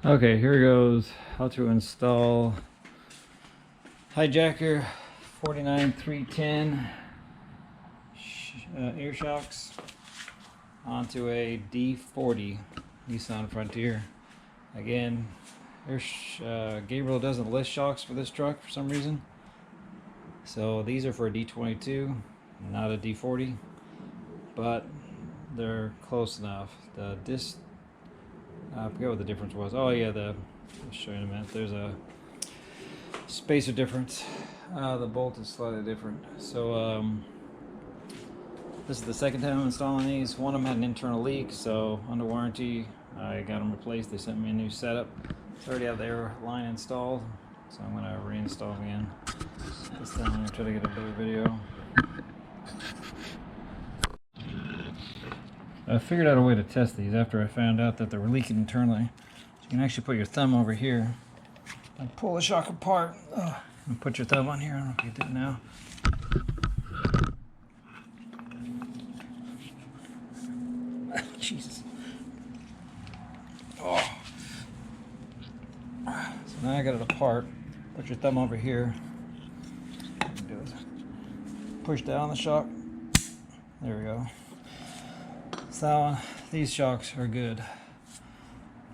Okay, here goes how to install hijacker 49310 air shocks onto a D40 Nissan Frontier. Again, Gabriel doesn't list shocks for this truck for some reason, so these are for a D22, not a D40, but they're close enough. The disc, I forget what the difference was. Oh yeah, I'll show you in a minute. There's a spacer difference. The bolt is slightly different. So this is the second time I'm installing these. One of them had an internal leak, so under warranty I got them replaced. They sent me a new setup. It's already have the air line installed, so I'm going to reinstall again. This time I'm going to try to get a better video. I figured out a way to test these after I found out that they were leaking internally. So you can actually put your thumb over here and pull the shock apart. And put your thumb on here. I don't know if you can do it now. Jesus. Oh. So now I got it apart. Put your thumb over here. Do it. Push down the shock. There we go. So these shocks are good.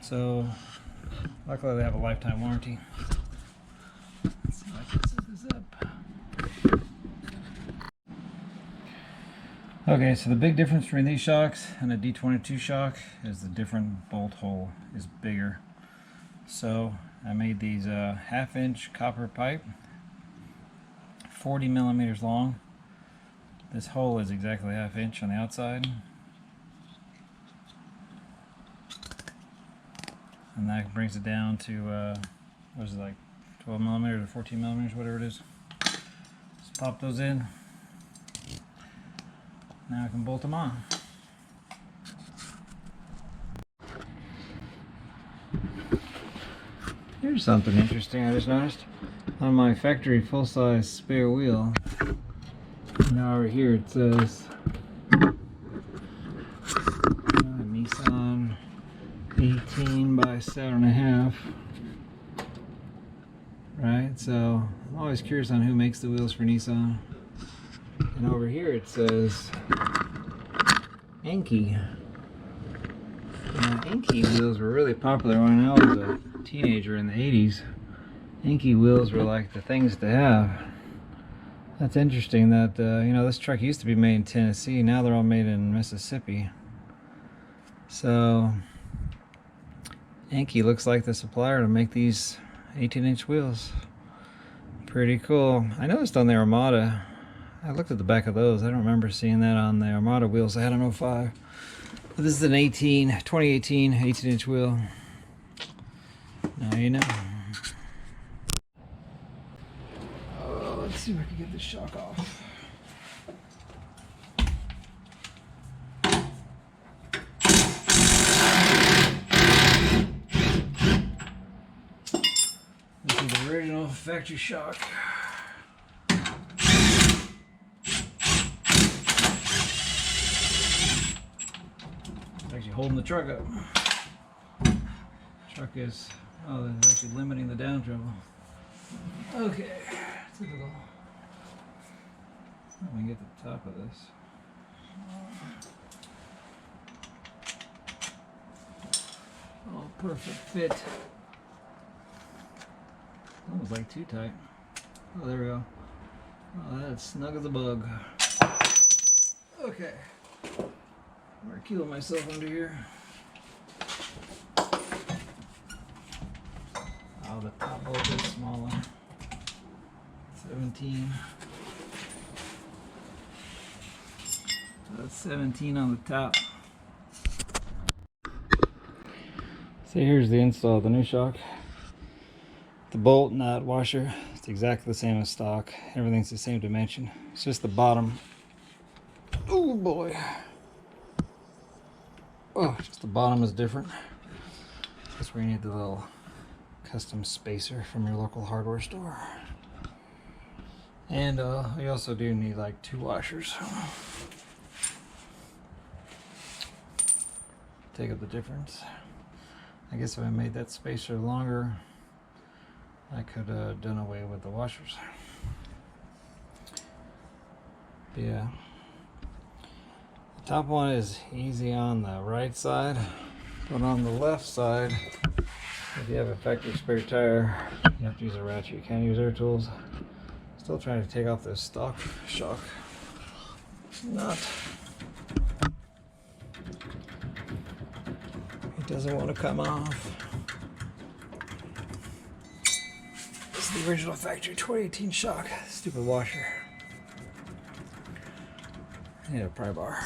So luckily they have a lifetime warranty. Let's see if I can set this up. Okay, so the big difference between these shocks and a D22 shock is the different bolt hole is bigger. So I made these 1/2-inch copper pipe, 40 millimeters long. This hole is exactly 1/2 inch on the outside. And that brings it down to, what is it, like 12 millimeters or 14 millimeters, whatever it is. Just pop those in. Now I can bolt them on. Here's something interesting I just noticed. On my factory full-size spare wheel, now over here it says Nissan 18 by 7.5. Right, so I'm always curious on who makes the wheels for Nissan. And over here it says Enki. Enki wheels were really popular when I was a teenager in the 80s. Enki wheels were like the things to have. That's interesting that, you know, this truck used to be made in Tennessee. Now they're all made in Mississippi. So Enki looks like the supplier to make these 18-inch wheels. Pretty cool. I noticed on the Armada, I looked at the back of those. I don't remember seeing that on the Armada wheels I had on 05. But this is an 2018 18-inch wheel. Now you know. Oh, let's see if I can get this shock off. This is the original factory shock. Actually holding the truck up. Truck is, oh, it's actually limiting the down travel. Okay, typical. Let me get the top of this. Oh, perfect fit. Almost like too tight. Oh, there we go. Oh, that's snug as a bug. Okay. I'm gonna keel myself under here. Oh, the top bolt is smaller. 17. So that's 17 on the top. So here's the install of the new shock. The bolt, nut, washer, it's exactly the same as stock. Everything's the same dimension. It's just the bottom. Oh boy. Oh, just the bottom is different. That's where you need the little custom spacer from your local hardware store. And you also do need like 2 washers. Take up the difference. I guess if I made that spacer longer, I could have done away with the washers. But yeah, the top one is easy on the right side, but on the left side, if you have a factory spare tire, you have to use a ratchet. You can't use air tools. Still trying to take off this stock shock nut. It doesn't want to come off. This is the original factory 2018 shock. Stupid washer. I need a pry bar.